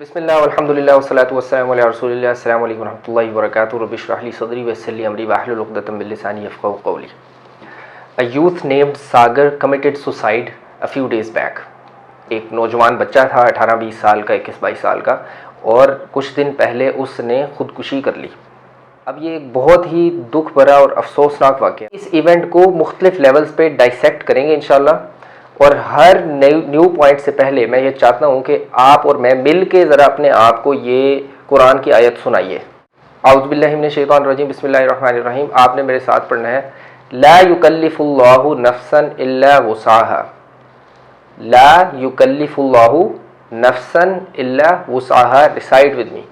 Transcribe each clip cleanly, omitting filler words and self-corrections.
बिस्मिल्लाह वल्हम्दुलिल्लाह वस्सलातु वस्सलामु अला रसूलिल्लाह अस्सलामु अलैकुम वरहमतुल्लाहि वबरकातुहू रब्बि इश्रह ली सदरी वयस्सिर ली अमरी वाहलुल उक़दतम मिन लिसानी यफ़क़हू क़ौली। A youth named Sagar committed suicide a few days back। एक नौजवान बच्चा था 18-20 साल का, 21-22 साल का, और कुछ दिन पहले उसने ख़ुदकुशी कर ली। अब ये एक बहुत ही दुख भरा और अफसोसनाक वाक़या। इस इवेंट को मुख्तलिफ लेवल्स पे डाइसेक्ट करेंगे इंशाअल्लाह, और हर न्यू पॉइंट से पहले मैं ये चाहता हूँ कि आप और मैं मिल के ज़रा अपने आप को ये कुरान की आयत सुनाइए। औज़ु बिल्लाहि मिनश शैतानिर रजीम, बिस्मिल्लाहिर रहमानिर रहीम। आपने मेरे साथ पढ़ना है, ला युकल्लिफुल्लाहु नफ्सन इल्ला वुसअहा। ला युकल्लिफुल्लाहु नफ्सन इल्ला वुसअहा। Recite with me.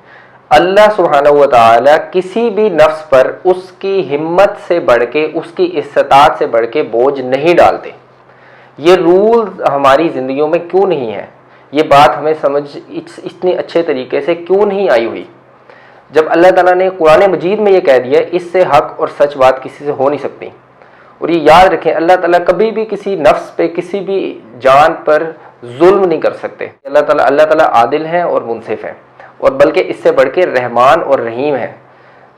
अल्लाह सुब्हानहू व तआला किसी भी नफ्स पर उसकी हिम्मत से बढ़ के, उसकी इस्तात से बढ़ के बोझ नहीं डालते। ये रूल हमारी ज़िंदगियों में क्यों नहीं है? ये बात हमें समझ इतने अच्छे तरीके से क्यों नहीं आई हुई? जब अल्लाह ताला ने कुरान मजीद में ये कह दिया, इससे हक और सच बात किसी से हो नहीं सकती। और ये याद रखें, अल्लाह ताला कभी भी किसी नफ्स पे, किसी भी जान पर जुल्म नहीं कर सकते। अल्लाह ताला आदिल हैं और मुनसिफ हैं, और बल्कि इससे बढ़ के रहमान और रहीम है।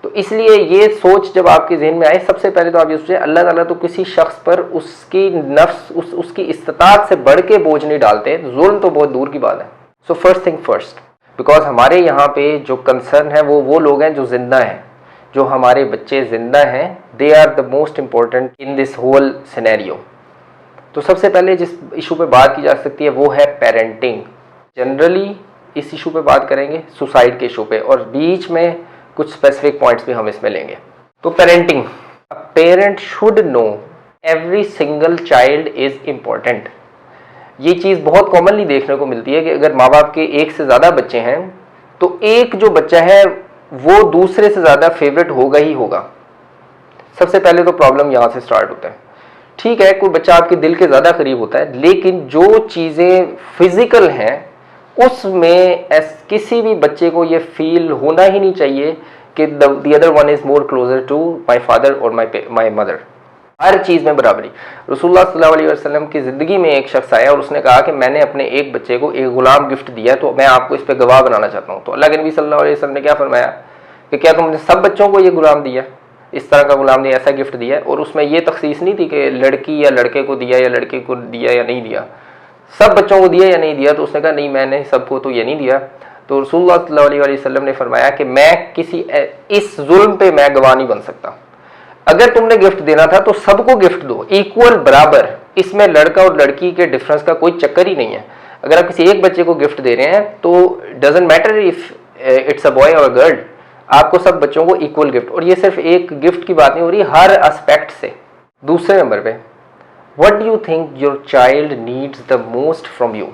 तो इसलिए ये सोच जब आपके ज़हन में आए, सबसे पहले तो आप ये सोचें, अल्लाह ताला तो किसी शख्स पर उसकी नफ्स, उसकी इस्तात से बढ़ के बोझ नहीं डालते। जुल्म तो बहुत दूर की बात है। So first thing first, because हमारे यहाँ पे जो कंसर्न है वो लोग हैं जो जिंदा हैं, जो हमारे बच्चे जिंदा हैं। They are the most important in this whole scenario. तो सबसे पहले जिस इशू पे बात की जा सकती है वो है पेरेंटिंग। जनरली इस इशू पे बात करेंगे, सुसाइड के इशू पे, और बीच में कुछ स्पेसिफिक पॉइंट्स भी हम इसमें लेंगे। तो parenting, a parent should know every single child is important. ये चीज़ बहुत कॉमनली देखने को मिलती है कि अगर माँ बाप के एक से ज़्यादा बच्चे हैं तो एक जो बच्चा है वो दूसरे से ज़्यादा फेवरेट होगा ही होगा। सबसे पहले तो प्रॉब्लम यहाँ से स्टार्ट होता है। ठीक है, कोई बच्चा आपके दिल के ज़्यादा करीब होता है, लेकिन जो चीज़ें फिजिकल हैं उसमें किसी भी बच्चे को ये फील होना ही नहीं चाहिए कि the other one is more closer to my father और माई मदर। हर चीज़ में बराबरी। रसूलुल्लाह सल्लल्लाहु अलैहि वसल्लम की ज़िंदगी में एक शख्स आया और उसने कहा कि मैंने अपने एक बच्चे को एक ग़ुलाम गिफ्ट दिया, तो मैं आपको इस पर गवाह बनाना चाहता हूँ। तो अल्लाह के नबी सल्लल्लाहु अलैहि वसल्लम ने क्या फरमाया कि क्या तुमने सब बच्चों को ये ग़ुलाम दिया, इस तरह का ग़ुलाम दिया, ऐसा गिफ्ट दिया? और उसमें ये तखसीस नहीं थी कि लड़की या लड़के को दिया या लड़के को दिया या नहीं दिया, सब बच्चों को दिया या नहीं दिया। तो उसने कहा नहीं, मैंने सबको तो ये नहीं दिया। तो रसूलुल्लाह सल्लल्लाहु अलैहि वसल्लम ने फरमाया कि मैं किसी इस जुल्म पे मैं गवाह नहीं बन सकता। अगर तुमने गिफ्ट देना था तो सबको गिफ्ट दो, इक्वल, बराबर। इसमें लड़का और लड़की के डिफरेंस का कोई चक्कर ही नहीं है। अगर आप किसी एक बच्चे को गिफ्ट दे रहे हैं तो doesn't matter if it's a boy और अ गर्ल, आपको सब बच्चों को इक्वल गिफ्ट। और ये सिर्फ एक गिफ्ट की बात नहीं हो रही, हर एस्पेक्ट से। दूसरे नंबर पे, What do you think your child needs the most from you?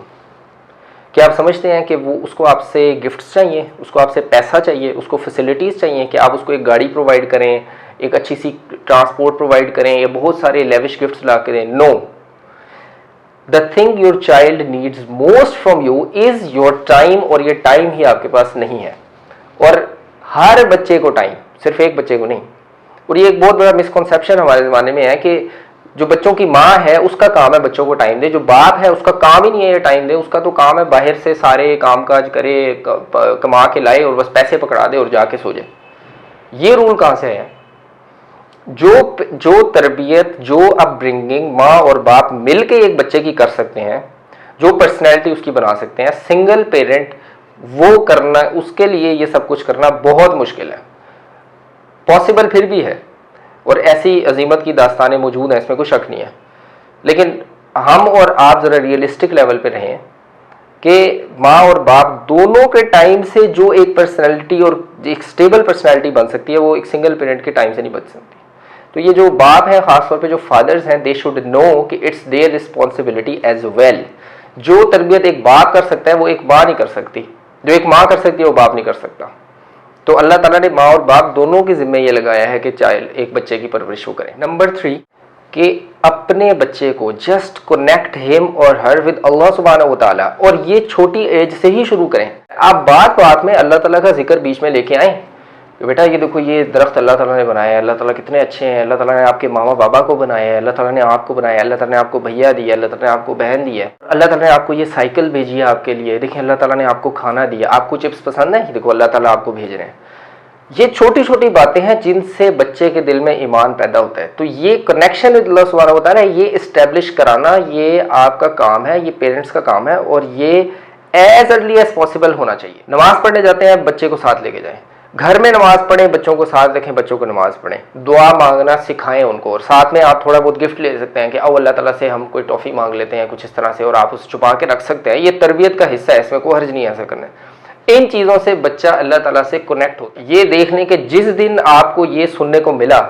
क्या आप समझते हैं कि वो उसको आपसे गिफ्ट्स चाहिए, उसको आपसे पैसा चाहिए, उसको फैसिलिटीज़ चाहिए कि आप उसको एक गाड़ी प्रोवाइड करें, एक अच्छी सी ट्रांसपोर्ट प्रोवाइड करें, या बहुत सारे लेविश गिफ्ट्स ला के दें? No, the thing your child needs most from you is your time, और ये टाइम ही आपके पास नहीं है। और हर बच्चे को टाइम, सिर्फ एक बच्चे को नहीं। और ये एक बहुत बड़ा मिसकॉन्सेप्शन हमारे ज़माने में है कि जो बच्चों की माँ है उसका काम है बच्चों को टाइम दे, जो बाप है उसका काम ही नहीं है ये टाइम दे। उसका तो काम है बाहर से सारे कामकाज करे, कमा के लाए और बस पैसे पकड़ा दे और जाके सो जाए। ये रूल कहाँ से है? जो तरबियत, जो अपब्रिंगिंग माँ और बाप मिल के एक बच्चे की कर सकते हैं, जो पर्सनैलिटी उसकी बना सकते हैं, सिंगल पेरेंट वो करना, उसके लिए ये सब कुछ करना बहुत मुश्किल है। पॉसिबल फिर भी है, और ऐसी अजीमत की दास्तानें मौजूद हैं, इसमें कोई शक नहीं है। लेकिन हम और आप ज़रा रियलिस्टिक लेवल पे रहें कि माँ और बाप दोनों के टाइम से जो एक पर्सनैलिटी और एक स्टेबल पर्सनैलिटी बन सकती है, वो एक सिंगल पेरेंट के टाइम से नहीं बन सकती। तो ये जो बाप हैं, ख़ासतौर पे जो फादर्स हैं, दे शुड नो कि it's their responsibility as well. जो तरबियत एक बाप कर सकता है वो एक माँ नहीं कर सकती, जो एक माँ कर सकती है वो बाप नहीं कर सकता। तो अल्लाह ताला ने माँ और बाप दोनों के जिम्मे ये लगाया है कि चाइल्ड, एक बच्चे की परवरिश वो करें। नंबर 3, कि अपने बच्चे को जस्ट कनेक्ट हिम और हर विद अल्लाह सुब्हानहू व तआला, और ये छोटी एज से ही शुरू करें। आप बात बात में अल्लाह ताला का जिक्र बीच में लेके आए कि बेटा ये देखो ये दरख्त अल्लाह ताला ने बनाया है, अल्लाह ताला कितने अच्छे हैं, अल्लाह ताला ने आपके मामा बाबा को बनाया है, अल्लाह ताला ने आपको बनाया है, अल्लाह ताला ने आपको भैया दिया, अल्लाह ताला ने आपको बहन दी है, अल्लाह ताला ने आपको ये साइकिल भेजी है आपके लिए, देखिए अल्लाह ताला ने आपको खाना दिया, आपको चिप्स पसंद है, देखो अल्लाह ताला आपको भेज रहे हैं। ये छोटी छोटी बातें हैं जिनसे बच्चे के दिल में ईमान पैदा होता है। तो ये कनेक्शन विद अल्लाह सुब्हानहू व तआला ये इस्टेब्लिश कराना, ये आपका काम है, ये पेरेंट्स का काम है, और ये एज अर्ली एज पॉसिबल होना चाहिए। नमाज पढ़ने जाते हैं, बच्चे को साथ लेके जाएं, घर में नमाज पढ़ें, बच्चों को साथ रखें, बच्चों को नमाज पढ़ें, दुआ मांगना सिखाएं उनको, और साथ में आप थोड़ा बहुत गिफ्ट ले सकते हैं कि आओ अल्लाह ताला से हम कोई टॉफ़ी मांग लेते हैं कुछ इस तरह से, और आप उसे छुपा के रख सकते हैं। ये तरबियत का हिस्सा है, इसमें कोई हर्ज नहीं है ऐसा करने। इन चीज़ों से बच्चा अल्लाह ताला से कनेक्ट होता है। ये देखने के जिस दिन आपको ये सुनने को मिला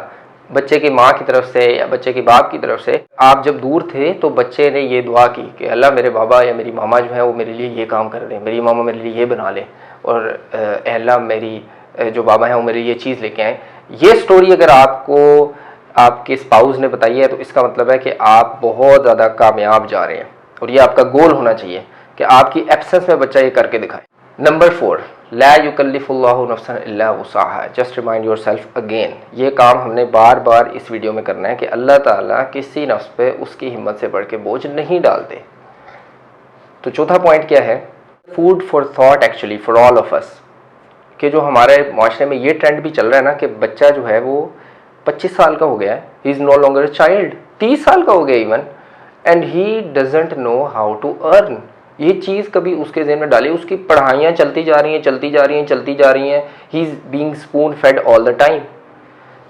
बच्चे की माँ की तरफ से या बच्चे के बाप की तरफ से, आप जब दूर थे तो बच्चे ने ये दुआ की कि अल्लाह मेरे बाबा या मेरी मामा जो है वो मेरे लिए ये काम कर रहे हैं, मेरी मामा मेरे लिए ये बना ले, और अल्लाह मेरी जो बाबा हैं वो मेरे लिए ये चीज़ लेके आए। ये स्टोरी अगर आपको आपके स्पाउस ने बताई है तो इसका मतलब है कि आप बहुत ज़्यादा कामयाब जा रहे हैं, और ये आपका गोल होना चाहिए कि आपकी एब्सेंस में बच्चा ये करके दिखाए। नंबर 4, ला युकल्लिफुल्लाहु नफ्सन इल्ला वुसअहा, जस्ट रिमाइंड योरसेल्फ अगेन। ये काम हमने बार बार इस वीडियो में करना है कि अल्लाह ताला किसी नफ्स पे उसकी हिम्मत से बढ़ के बोझ नहीं डालते। तो चौथा पॉइंट क्या है? Food for thought actually for all of us, कि जो हमारे माशरे में ये ट्रेंड भी चल रहा है ना कि बच्चा जो है वो 25 साल का हो गया है, he is no longer a child, 30 साल का हो गया even, and he doesn't know how to earn. ये चीज़ कभी उसके ज़हन में डाली, उसकी पढ़ाइयाँ चलती जा रही हैं, चलती जा रही हैं, चलती जा रही हैं, he is being spoon fed all the time.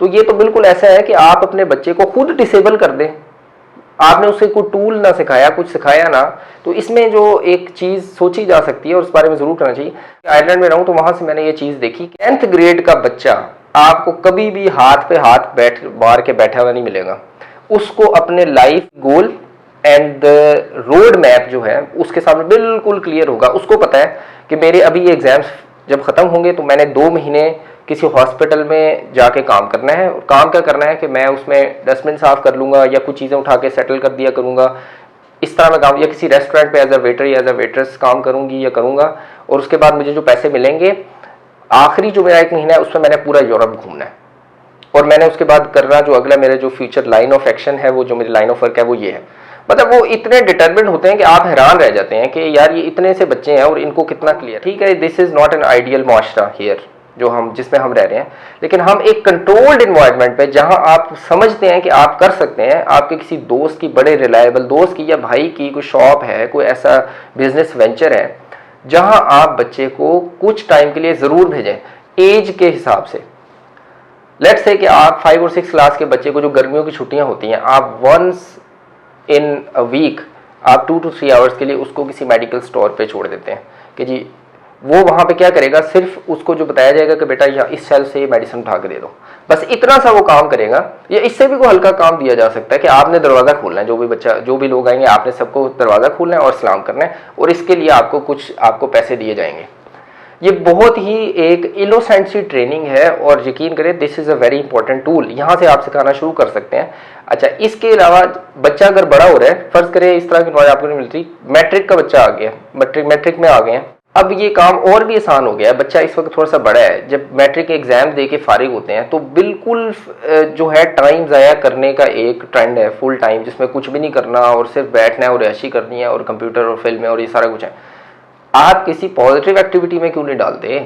तो ये तो बिल्कुल ऐसा है कि आप अपने बच्चे को खुद डिसेबल कर दें, आपने उसे कोई टूल ना सिखाया, कुछ सिखाया ना। तो इसमें जो एक चीज़ सोची जा सकती है और उस बारे में ज़रूर करना चाहिए। आयरलैंड में रहूँ तो वहाँ से मैंने ये चीज़ देखी, 10th ग्रेड का बच्चा आपको कभी भी हाथ पे हाथ मार के बैठा हुआ नहीं मिलेगा। उसको अपने life goal and road map जो है उसके सामने बिल्कुल क्लियर होगा। उसको पता है कि मेरे अभी ये एग्जाम्स जब ख़त्म होंगे तो मैंने 2 महीने किसी हॉस्पिटल में जाके काम करना है। काम क्या करना है कि मैं उसमें डस्टबिन साफ़ कर लूँगा या कुछ चीज़ें उठा के सेटल कर दिया करूँगा, इस तरह मैं काम, या किसी रेस्टोरेंट पे एज अ वेटर या एज अ वेट्रेस काम करूँगी या करूँगा। और उसके बाद मुझे जो पैसे मिलेंगे, आखिरी जो मेरा 1 महीना है उसमें मैंने पूरा यूरोप घूमना है। और मैंने उसके बाद करना जो अगला मेरे जो फ्यूचर लाइन ऑफ एक्शन है, वो जो मेरी लाइन ऑफ वर्क है वो ये है। मतलब वो इतने डिटर्मिन्ड होते हैं कि आप हैरान रह जाते हैं कि यार ये इतने से बच्चे हैं और इनको कितना क्लियर। ठीक है, this is not an ideal माशरा हियर जो हम जिसमें हम रह रहे हैं, लेकिन हम एक कंट्रोल्ड इन्वायरमेंट पे जहां आप समझते हैं कि आप कर सकते हैं, आपके किसी दोस्त की, बड़े रिलायबल दोस्त की या भाई की कोई शॉप है, कोई ऐसा बिजनेस वेंचर है जहां आप बच्चे को कुछ टाइम के लिए ज़रूर भेजें एज के हिसाब से। लेट्स से कि आप 5 और 6 क्लास के बच्चे को, जो गर्मियों की छुट्टियां होती हैं, आप वंस इन अ वीक आप 2 to 3 आवर्स के लिए उसको किसी मेडिकल स्टोर पे छोड़ देते हैं कि जी वो वहाँ पे क्या करेगा, सिर्फ उसको जो बताया जाएगा कि बेटा यहाँ इस शेल्फ से ये मेडिसिन उठा के दे दो, बस इतना सा वो काम करेगा। या इससे भी कोई हल्का काम दिया जा सकता है कि आपने दरवाज़ा खोलना है, जो भी बच्चा, जो भी लोग आएंगे आपने सबको दरवाज़ा खोलना है और सलाम करना है, और इसके लिए आपको पैसे दिए जाएंगे। ये बहुत ही एक इनोसेंट सी ट्रेनिंग है, और यकीन करें this is a very important tool. यहाँ से आप सिखाना शुरू कर सकते हैं। अच्छा, इसके अलावा बच्चा अगर बड़ा हो रहा है, फर्ज करें इस तरह की नॉलेज आपको नहीं मिलती, मैट्रिक का बच्चा आ गया, मैट्रिक में आ गए हैं, अब ये काम और भी आसान हो गया है। बच्चा इस वक्त थोड़ा सा बड़ा है, जब मैट्रिक के एग्जाम दे के फारिग होते हैं तो बिल्कुल जो है टाइम ज़ाया करने का एक ट्रेंड है फुल टाइम, जिसमें कुछ भी नहीं करना और सिर्फ बैठना है और ऐशी करनी है और कंप्यूटर और फिल्में और ये सारा कुछ है। आप किसी पॉजिटिव एक्टिविटी में क्यों नहीं डालते?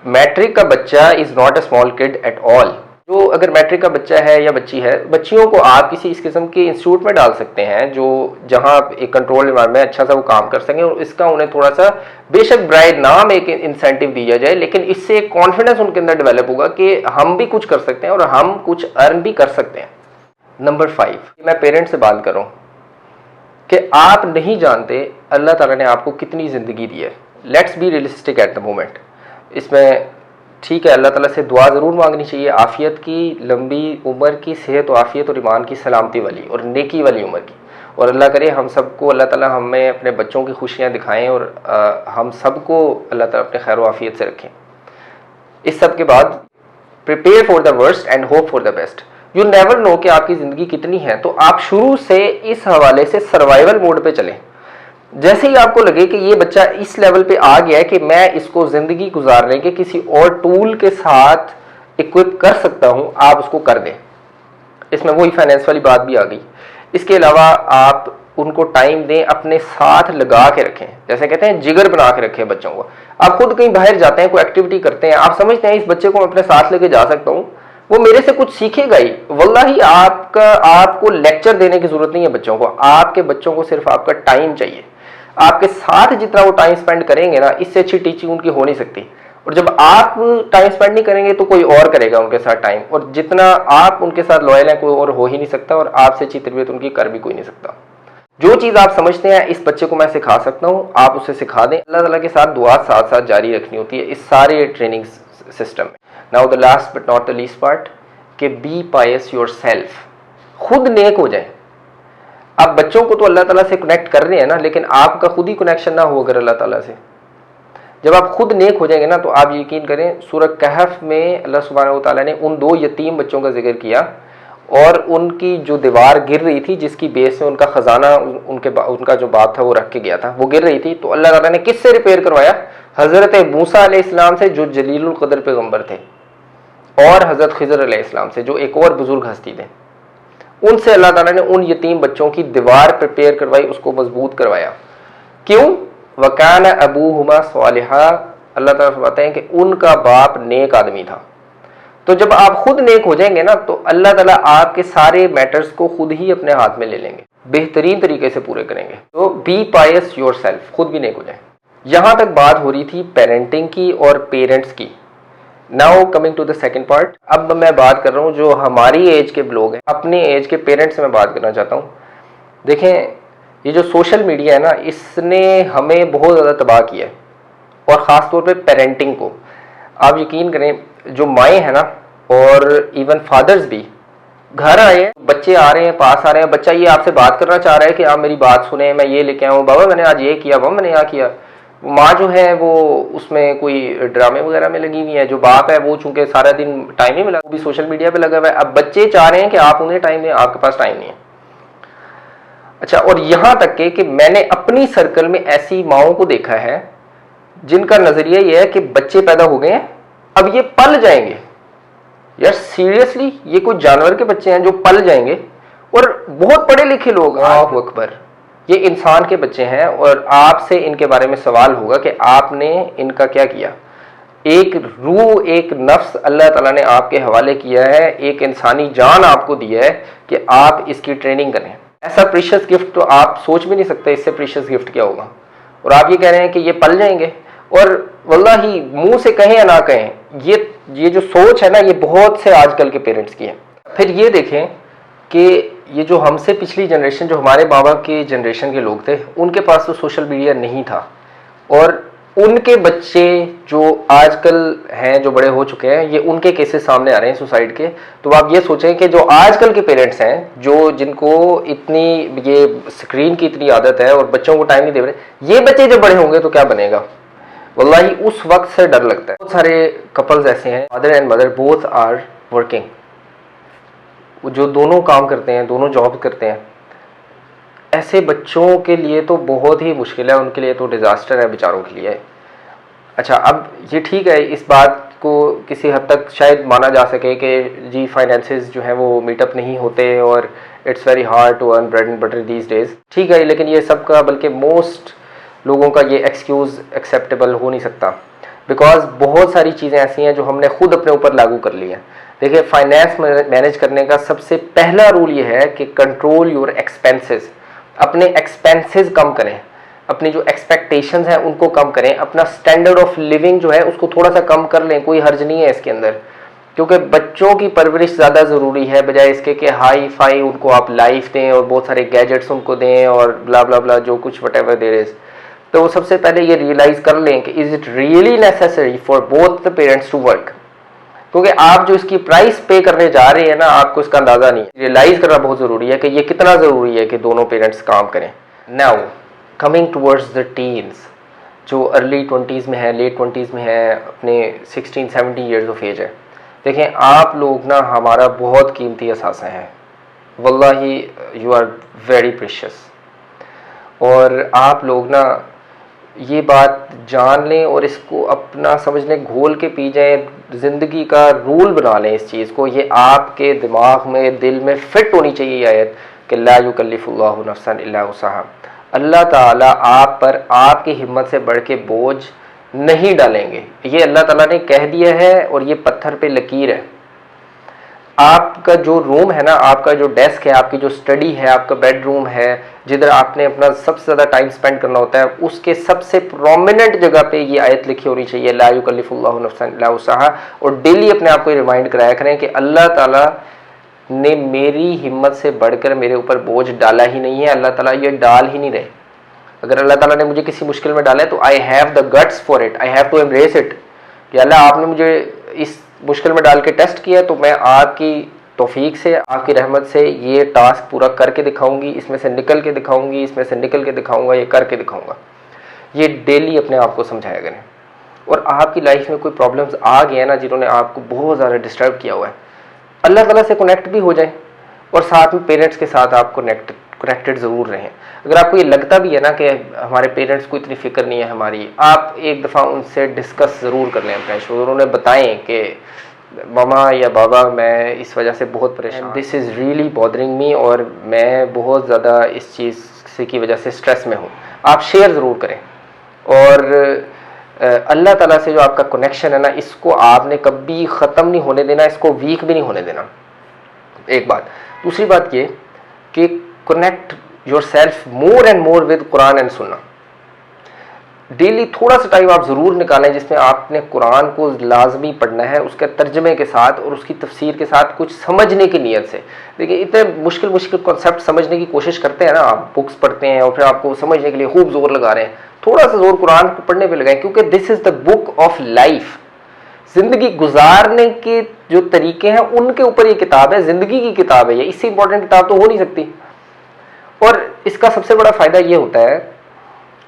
मैट्रिक का बच्चा is not a small kid at all. जो अगर मैट्रिक का बच्चा है या बच्ची है, बच्चियों को आप किसी इस किस्म के इंस्टीट्यूट में डाल सकते हैं जो जहां एक कंट्रोल एनवायरनमेंट में अच्छा सा वो काम कर सकें, और इसका उन्हें थोड़ा सा, बेशक ब्राइट नाम एक इंसेंटिव दिया जाए, लेकिन इससे एक कॉन्फिडेंस उनके अंदर डेवलप होगा कि हम भी कुछ कर सकते हैं और हम कुछ अर्न भी कर सकते हैं। नंबर 5, मैं पेरेंट से बात करूं कि आप नहीं जानते अल्लाह ताला ने आपको कितनी ज़िंदगी दी है। Let's be realistic at the moment. इसमें ठीक है, अल्लाह ताला से दुआ ज़रूर मांगनी चाहिए, आफ़ियत की, लंबी उम्र की, सेहत और आफ़ियत और ईमान की, सलामती वाली और नेकी वाली उम्र की। और अल्लाह करे हम सबको, अल्लाह ताला हमें अपने बच्चों की खुशियाँ दिखाएं और हम सबको अल्लाह ताला अपने खैर आफ़ियत से रखें। इस सब के बाद prepare for the worst and hope for the best. You never know कि आपकी ज़िंदगी कितनी है, तो आप शुरू से इस हवाले से सर्वाइवल मोड पे चलें। जैसे ही आपको लगे कि ये बच्चा इस लेवल पे आ गया है कि मैं इसको ज़िंदगी गुजारने के किसी और टूल के साथ इक्विप कर सकता हूँ आप उसको कर दें। इसमें वही फाइनेंस वाली बात भी आ गई। इसके अलावा आप उनको टाइम दें, अपने साथ लगा के रखें, जैसे कहते हैं जिगर बना के रखें बच्चों को। आप खुद कहीं बाहर जाते हैं, कोई एक्टिविटी करते हैं, आप समझते हैं इस बच्चे को मैं अपने साथ लेके जा सकता हूँ, वो मेरे से कुछ सीखेगा ही। वल्लाही आपको लेक्चर देने की जरूरत नहीं है बच्चों को, आपके बच्चों को सिर्फ आपका टाइम चाहिए। आपके साथ जितना वो टाइम स्पेंड करेंगे ना, इससे अच्छी टीचिंग उनकी हो नहीं सकती। और जब आप टाइम स्पेंड नहीं करेंगे तो कोई और करेगा उनके साथ टाइम, और जितना आप उनके साथ लॉयल हैं कोई और हो ही नहीं सकता, और आपसे अच्छी तरबियत उनकी कर भी कोई नहीं सकता। जो चीज़ आप समझते हैं इस बच्चे को मैं सिखा सकता हूँ, आप उसे सिखा दें। अल्लाह ताला के साथ दुआ साथ साथ जारी रखनी होती है इस सारे ट्रेनिंग सिस्टम में। Now the last but not the least part, कि बी पायस योरसेल्फ, खुद नेक हो जाए। आप बच्चों को तो अल्लाह ताला से कनेक्ट कर रहे हैं ना, लेकिन आपका खुद ही कनेक्शन ना हो अगर अल्लाह ताला से, जब आप खुद नेक हो जाएंगे ना, तो आप यकीन करें सूरह कहफ में अल्लाह सुब्हानहू व तआला ने उन 2 यतीम बच्चों का जिक्र किया, और उनकी जो दीवार गिर रही थी जिसकी बेस में उनका खजाना उनका जो बाप था वो रख के गया था, वो गिर रही थी, तो अल्लाह ताला ने किससे रिपेयर करवाया? हजरत मूसा अलैहिस्सलाम से, जो जलीलुल कदर पैगंबर थे, और हजरत खिजर अलैहिस्सलाम से, जो एक और बुजुर्ग हस्ती थे। उनसे अल्लाह ताला ने उन यतीम बच्चों की दीवार प्रिपेयर करवाई, उसको मजबूत करवाया। क्यों? वकान अबूहुमा सालिहा, अल्लाह ताला फरमाते हैं कि उनका बाप नेक आदमी था। तो जब आप खुद नेक हो जाएंगे ना, तो अल्लाह ताला आपके सारे मैटर्स को खुद ही अपने हाथ में ले लेंगे, बेहतरीन तरीके से पूरे करेंगे। तो बी पायस योरसेल्फ, खुद भी नेक हो जाए। यहां तक बात हो रही थी पेरेंटिंग की और पेरेंट्स की। Now coming to the second part, अब मैं बात कर रहा हूं जो हमारी एज के लोग हैं, अपने एज के पेरेंट्स से मैं बात करना चाहता हूं। देखें, ये जो सोशल मीडिया है ना, इसने हमें बहुत ज़्यादा तबाह किया है, और ख़ास तौर पे पेरेंटिंग को। आप यकीन करें, जो माएँ हैं ना, और इवन फादर्स भी, घर आए हैं, बच्चे आ रहे हैं, पास आ रहे हैं, बच्चा ये आपसे बात करना चाह रहा है कि आप मेरी बात सुने, मैं ये लेके आऊँ, बाबा मैंने आज ये किया, बाबा मैंने यहाँ किया। माँ जो है वो उसमें कोई ड्रामे वगैरह में लगी हुई है, जो बाप है वो चूंकि सारा दिन टाइम नहीं मिला, वो भी सोशल मीडिया पे लगा हुआ है। अब बच्चे चाह रहे हैं कि आप उन्हें टाइम दें, आपके पास टाइम नहीं है। अच्छा, और यहां तक के कि मैंने अपनी सर्कल में ऐसी माओं को देखा है जिनका नजरिया यह है कि बच्चे पैदा हो गए हैं, अब ये पल जाएंगे। यार सीरियसली, ये कोई जानवर के बच्चे हैं जो पल जाएंगे, और बहुत पढ़े लिखे लोग, अल्लाहू अकबर, ये इंसान के बच्चे हैं, और आपसे इनके बारे में सवाल होगा कि आपने इनका क्या किया। एक रूह, एक नफ्स अल्लाह ताला ने आपके हवाले किया है, एक इंसानी जान आपको दिया है कि आप इसकी ट्रेनिंग करें। ऐसा प्रीशियस गिफ्ट तो आप सोच भी नहीं सकते, इससे प्रीशियस गिफ्ट क्या होगा। और आप ये कह रहे हैं कि ये पल जाएंगे, और वल्लाही मुंह से कहें या ना कहें, ये जो सोच है ना, ये बहुत से आजकल के पेरेंट्स की है। फिर ये देखें कि ये जो हमसे पिछली जनरेशन, जो हमारे माँ बाप की जनरेशन के लोग थे, उनके पास तो सोशल मीडिया नहीं था, और उनके बच्चे जो आजकल हैं, जो बड़े हो चुके हैं, ये उनके केसेस सामने आ रहे हैं सुसाइड के। तो आप ये सोचें कि जो आजकल के पेरेंट्स हैं, जो जिनको इतनी ये स्क्रीन की इतनी आदत है और बच्चों को टाइम नहीं दे रहे, ये बच्चे जब बड़े होंगे तो क्या बनेगा। वल्लाही उस वक्त से डर लगता है। बहुत सारे कपल्स ऐसे हैं, father and mother both are working, जो दोनों काम करते हैं, दोनों जॉब करते हैं। ऐसे बच्चों के लिए तो बहुत ही मुश्किल है, उनके लिए तो डिज़ास्टर है बेचारों के लिए। अच्छा, अब ये ठीक है, इस बात को किसी हद तक शायद माना जा सके कि जी फाइनेंसेस जो है वो मीटअप नहीं होते, और it's very hard to earn bread and butter these days. ठीक है, लेकिन ये सब का, बल्कि मोस्ट लोगों का ये एक्सक्यूज़ एक्सेप्टेबल हो नहीं सकता, बिकॉज बहुत सारी चीज़ें ऐसी हैं जो हमने खुद अपने ऊपर लागू कर ली हैं। देखिए, फाइनेंस मैनेज करने का सबसे पहला रूल ये है कि कंट्रोल योर एक्सपेंसेस। अपने एक्सपेंसेस कम करें, अपनी जो एक्सपेक्टेशंस हैं उनको कम करें, अपना स्टैंडर्ड ऑफ लिविंग जो है उसको थोड़ा सा कम कर लें, कोई हर्ज नहीं है इसके अंदर। क्योंकि बच्चों की परवरिश ज़्यादा ज़रूरी है, बजाय इसके कि हाई फाई उनको आप लाइफ दें और बहुत सारे गैजेट्स उनको दें और ब्ला ब्ला ब्ला जो कुछ वट एवर देयर इज़। तो सबसे पहले ये रियलाइज़ कर लें कि is it really necessary for both the parents to work. क्योंकि आप जो इसकी प्राइस पे करने जा रहे हैं ना, आपको इसका अंदाज़ा नहीं है। रियलाइज़ करना बहुत ज़रूरी है कि ये कितना ज़रूरी है कि दोनों पेरेंट्स काम करें। Now coming towards the teens, जो अर्ली 20s में है, लेट 20s में है, अपने 16-17 ईयर्स ऑफ एज है। देखें, आप लोग ना हमारा बहुत कीमती असासा हैं, वल्लाही यू आर वेरी प्रेशियस। और आप लोग ना ये बात जान लें और इसको अपना समझ लें, घोल के पी जाएं, ज़िंदगी का रूल बना लें इस चीज़ को। ये आपके दिमाग में, दिल में फिट होनी चाहिए ये आयत कि ला युकल्लिफुल्लाहु नफ्सन इल्ला वुसअहा। अल्लाह ताला आप पर आपकी हिम्मत से बढ़ के बोझ नहीं डालेंगे। ये अल्लाह ताला ने कह दिया है और ये पत्थर पे लकीर है। आपका जो रूम है ना, आपका जो डेस्क है, आपकी जो स्टडी है, आपका बेडरूम है, जिधर आपने अपना सबसे ज़्यादा टाइम स्पेंड करना होता है, उसके सबसे प्रोमिनेंट जगह पे ये आयत लिखी होनी चाहिए, ला युकल्लिफुल्लाहु नफ्सन इल्ला वुसअहा। और डेली अपने आप को रिमाइंड कराया करें कि अल्लाह ताला ने मेरी हिम्मत से बढ़कर मेरे ऊपर बोझ डाला ही नहीं है, अल्लाह ताला ये डाल ही नहीं रहे। अगर अल्लाह ताला ने मुझे किसी मुश्किल में डाला है तो I have the guts for it, I have to embrace it. कि अल्लाह आपने मुझे इस मुश्किल में डाल के टेस्ट किया तो मैं आपकी तौफीक से, आपकी रहमत से ये टास्क पूरा करके दिखाऊंगी, इसमें से निकल के दिखाऊंगी, इसमें से निकल के दिखाऊंगा, ये करके दिखाऊंगा। ये डेली अपने आप को समझाया करें। और आपकी लाइफ में कोई प्रॉब्लम्स आ गए हैं ना जिन्होंने आपको बहुत ज़्यादा डिस्टर्ब किया हुआ है, अल्लाह ताला से कनेक्ट भी हो जाए और साथ में पेरेंट्स के साथ आप कनेक्टेड ज़रूर रहें। अगर आपको ये लगता भी है ना कि हमारे पेरेंट्स को इतनी फ़िक्र नहीं है हमारी, आप एक दफ़ा उनसे डिस्कस ज़रूर कर लें अपना इशू, और उन्हें बताएं कि मामा या बाबा मैं इस वजह से बहुत परेशान, this is really bothering me, और मैं बहुत ज़्यादा इस चीज़ से की वजह से स्ट्रेस में हूँ। आप शेयर ज़रूर करें। और अल्लाह ताला से जो आपका कनेक्शन है ना, इसको आपने कभी ख़त्म नहीं होने देना, इसको वीक भी नहीं होने देना। एक बात। दूसरी बात ये कि connect your self more and more with Quran and सुन्ना। डेली थोड़ा सा टाइम आप ज़रूर निकालें जिसमें आपने कुरान को लाजमी पढ़ना है, उसके तर्जमे के साथ और उसकी तफसीर के साथ, कुछ समझने की नीयत से। देखिए इतने मुश्किल मुश्किल कॉन्सेप्ट समझने की कोशिश करते हैं ना, आप बुक्स पढ़ते हैं और फिर आपको समझने के लिए खूब जोर लगा रहे हैं। थोड़ा सा जोर कुरान को पढ़ने पे लगाएं, क्योंकि this is the book of life. ज़िंदगी गुजारने के जो तरीके हैं उनके ऊपर ये किताब है, ज़िंदगी की किताब है ये, इससे इंपॉर्टेंट किताब तो हो नहीं सकती। और इसका सबसे बड़ा फ़ायदा ये होता है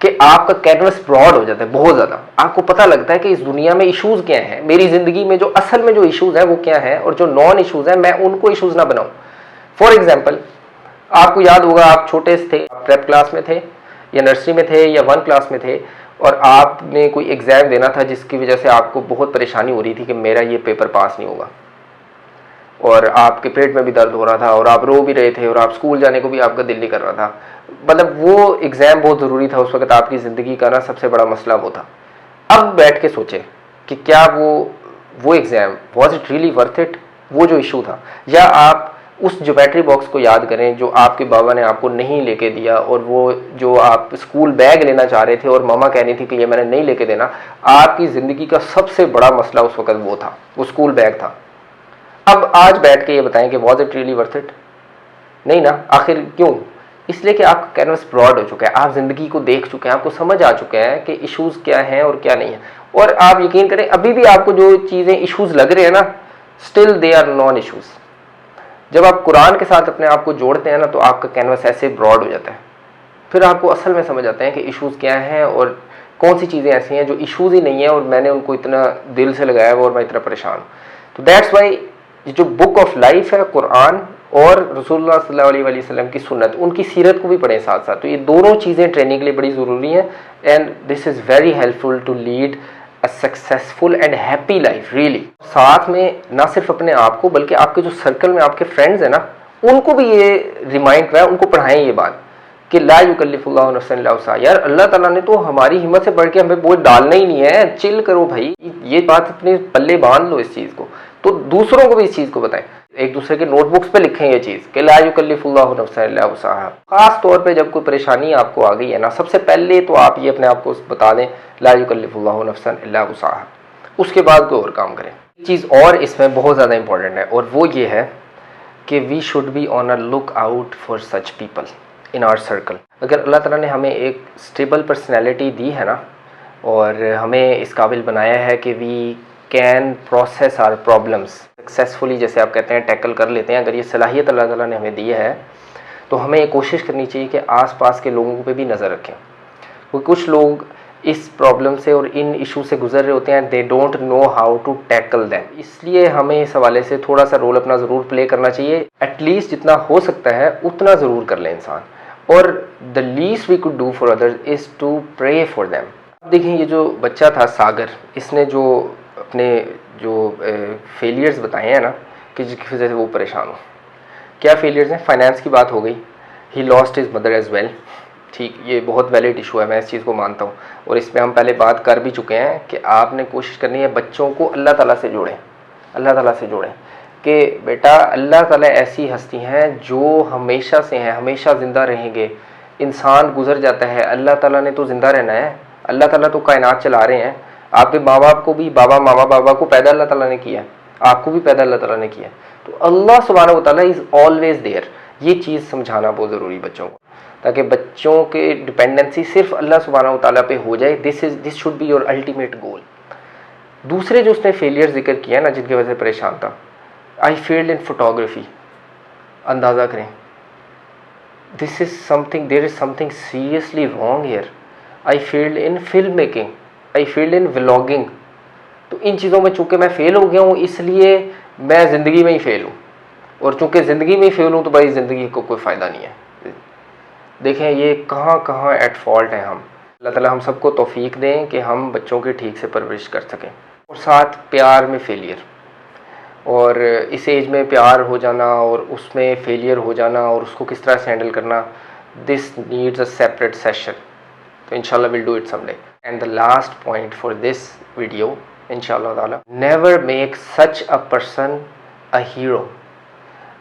कि आपका कैनवस ब्रॉड हो जाता है बहुत ज़्यादा। आपको पता लगता है कि इस दुनिया में इश्यूज़ क्या हैं, मेरी ज़िंदगी में जो असल में जो इश्यूज़ हैं वो क्या हैं, और जो नॉन इश्यूज़ हैं मैं उनको इश्यूज़ ना बनाऊँ। फॉर एग्जाम्पल, आपको याद होगा आप छोटे से थे, प्रेप क्लास में थे या नर्सरी में थे या 1 क्लास में थे, और आपने कोई एग्ज़ाम देना था जिसकी वजह से आपको बहुत परेशानी हो रही थी कि मेरा ये पेपर पास नहीं होगा, और आपके पेट में भी दर्द हो रहा था और आप रो भी रहे थे और आप स्कूल जाने को भी आपका दिल नहीं कर रहा था। मतलब वो एग्ज़ाम बहुत ज़रूरी था उस वक्त, आपकी ज़िंदगी का ना सबसे बड़ा मसला वो था। अब बैठ के सोचें कि क्या वो exam was it really worth it, वो जो इशू था। या आप उस ज्योमेट्री बॉक्स को याद करें जो आपके बाबा ने आपको नहीं लेके दिया, और वो जो आप स्कूल बैग लेना चाह रहे थे और मामा कह रही थी कि ये मैंने नहीं लेके देना। आपकी ज़िंदगी का सबसे बड़ा मसला उस वक्त वो था, वो स्कूल बैग था। अब आज बैठ के ये बताएं कि was it really worth it? नहीं ना। आखिर क्यों? इसलिए कि आपका कैनवस ब्रॉड हो चुका है, आप ज़िंदगी को देख चुके हैं, आपको समझ आ चुके हैं कि इश्यूज़ क्या हैं और क्या नहीं है। और आप यकीन करें अभी भी आपको जो चीज़ें इश्यूज़ लग रहे हैं ना, still they are non issues. जब आप कुरान के साथ अपने आप को जोड़ते हैं ना तो आपका कैनवस ऐसे ब्रॉड हो जाता है। फिर आपको असल में समझ आता है कि इश्यूज़ क्या हैं और कौन सी चीज़ें ऐसी हैं जो इश्यूज़ ही नहीं है और मैंने उनको इतना दिल से लगाया हुआ और मैं इतना परेशान हूँ। तो दैट्स वाई ये जो बुक ऑफ लाइफ है कुरान और रसूलुल्लाह सल्लल्लाहु अलैहि वसल्लम की सुन्नत, उनकी सीरत को भी पढ़ें साथ साथ। तो ये दोनों चीज़ें ट्रेनिंग के लिए बड़ी ज़रूरी हैं, and this is very helpful to lead a successful and happy life really. साथ में ना सिर्फ अपने आप को बल्कि आपके जो सर्कल में आपके फ्रेंड्स हैं ना, उनको भी ये रिमाइंड कराएं, उनको पढ़ाएं ये बात कि ला युकल्लिफुल्लाहु नफ्सन इल्ला वुसअहा। यार अल्लाह ताला ने तो हमारी हिम्मत से बढ़ के हमें बोझ डालना ही नहीं है, चिल करो भाई। ये बात अपने पल्ले बांध लो इस चीज़ को, तो दूसरों को भी इस चीज़ को बताएं। एक दूसरे के नोटबुक्स पे लिखें ये चीज़ कि ला युकल्लिफुल्लाहु नफ्सन इल्ला वुसअहा। खास तौर पे जब कोई परेशानी आपको आ गई है ना, सबसे पहले तो आप ये अपने आप को बता दें ला युकल्लिफुल्लाहु नफ्सन इल्ला वुसअहा, उसके बाद कोई और काम करें। चीज़ और इसमें बहुत ज़्यादा इंपॉर्टेंट है, और वो ये है कि we should be on a look out for such people in our circle. अगर अल्लाह ताला ने हमें एक स्टेबल पर्सनैलिटी दी है ना, और हमें इस काबिल बनाया है कि we can process our problems successfully, जैसे आप कहते हैं टैकल कर लेते हैं, अगर ये सलाहियत अल्लाह ताला ने हमें दी है तो हमें ये कोशिश करनी चाहिए कि आसपास के लोगों पे भी नज़र रखें। क्योंकि कुछ लोग इस प्रॉब्लम से और इन इशू से गुजर रहे होते हैं, they don't know how to tackle them. इसलिए हमें इस हवाले से थोड़ा सा रोल अपना ज़रूर प्ले करना चाहिए। एटलीस्ट जितना हो सकता है उतना ज़रूर कर ले इंसान। और the least we could do for others is to pray for them. देखिए ये जो बच्चा था सागर, इसने जो अपने जो फेलियर्स बताए हैं ना कि जिसकी वजह से वो परेशान हो, क्या फेलियर्स हैं? फाइनेंस की बात हो गई, he lost his mother as well. ठीक, ये बहुत वैलिड इशू है, मैं इस चीज़ को मानता हूँ, और इस पर हम पहले बात कर भी चुके हैं कि आपने कोशिश करनी है बच्चों को अल्लाह ताला से जोड़ें, अल्लाह ताला से जोड़ें कि बेटा अल्लाह ताला ऐसी हस्ती हैं जो हमेशा से हैं, हमेशा ज़िंदा रहेंगे। इंसान गुजर जाता है, अल्लाह ताला ने तो ज़िंदा रहना है, अल्लाह ताला तो कायनात चला रहे हैं। आपके माँ बाप को भी, बाबा मामा बाबा को पैदा अल्लाह ताला ने किया है, आपको भी पैदा अल्लाह ताला ने किया है। तो अल्लाह सुब्हानहू व तआला इज़ ऑलवेज देयर। ये चीज़ समझाना बहुत ज़रूरी बच्चों को, ताकि बच्चों के डिपेंडेंसी सिर्फ अल्लाह सुब्हानहू व तआला पे हो जाए। This should be your ultimate goal. दूसरे जो उसने फेलियर जिक्र किया ना जिनकी वजह से परेशान था, आई फेल्ड इन फोटोग्राफी। अंदाज़ा करें, this is something, there is something seriously wrong here. I failed in film making, I failed in vlogging. तो इन चीज़ों में चूँकि मैं फ़ेल हो गया हूँ, इसलिए मैं ज़िंदगी में ही फ़ेल हूँ, और चूँकि ज़िंदगी में ही फ़ेल हूँ तो भाई ज़िंदगी को कोई फ़ायदा नहीं है। देखें ये कहाँ कहाँ एट फॉल्ट हैं हम। अल्लाह ताला हम सबको तौफीक दें कि हम बच्चों की ठीक से परवरिश कर सकें। और साथ प्यार में फेलियर, और इस एज में प्यार हो जाना और उसमें फेलियर हो जाना और उसको किस तरह से हैंडल करना, this needs a separate session. तो इंशाल्लाह will do it someday. And the last point for this video इंशाल्लाह ताला, never make such a person a hero.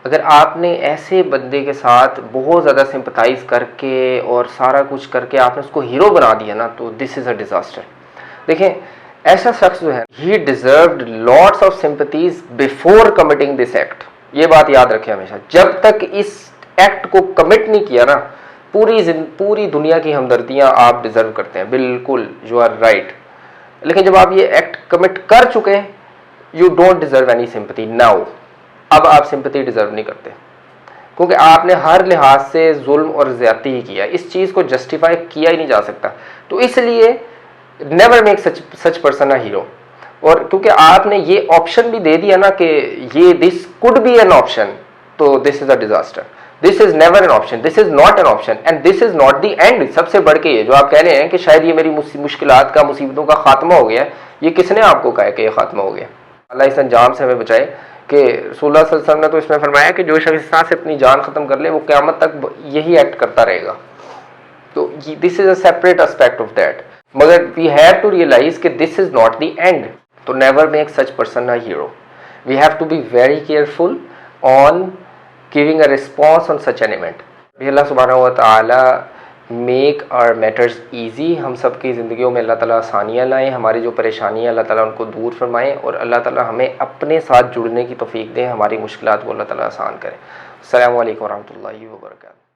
अगर आपने ऐसे बंदे के साथ बहुत ज़्यादा सिंपथाइज करके और सारा कुछ करके आपने उसको हीरो बना दिया ना, तो दिस इज़ अ डिज़ास्टर। देखें ऐसा शख्स जो है, he deserved lots of sympathies before committing this act. ये बात याद रखें हमेशा, जब तक इस एक्ट को कमिट नहीं किया ना, पूरी दुनिया की हमदर्दियां आप डिजर्व करते हैं, बिल्कुल यू आर राइट। लेकिन जब आप ये एक्ट कमिट कर चुके हैं, you don't deserve any sympathy now. अब आप सिंपथी डिजर्व नहीं करते, क्योंकि आपने हर लिहाज से जुल्म और ज्यादती ही किया, इस चीज़ को जस्टिफाई किया ही नहीं जा सकता। तो इसलिए never make such person a hero. और क्योंकि आपने ये ऑप्शन भी दे दिया ना कि ये this could be an option, तो this is a disaster. This is never an option, this is not an option, and this is not the end. सबसे बढ़ के ये जो आप कह रहे हैं कि शायद ये मेरी मुश्किलात का, मुसीबतों का खात्मा हो गया, ये किसने आपको कहा कि ये खात्मा हो गया? अल्लाह इस अंजाम से हमें बचाए कि रसूलुल्लाह सल्लल्लाहु अलैहि वसल्लम ने तो इसमें फरमाया कि जो शख्स इस तरह से अपनी जान खत्म कर ले वो क़यामत तक यही एक्ट करता रहेगा। तो this is a separate aspect of that, मगर वी हैव टू रियलाइज कि this is not the end. तो never make such person a hero. We have to be very careful on giving a response on such an event. Allah सुब्हानहू व तआला make our matters easy. हम सब की ज़िंदगियों में अल्लाह ताला आसानियाँ लाएँ, हमारी जो परेशानियाँ अल्लाह ताला उनको दूर फरमाएँ, और अल्लाह ताला हमें अपने साथ जुड़ने की तौफीक दें, हमारी मुश्किलात को अल्लाह ताला आसान करें। अस्सलामु अलैकुम व रहमतुल्लाहि व बरकातहू।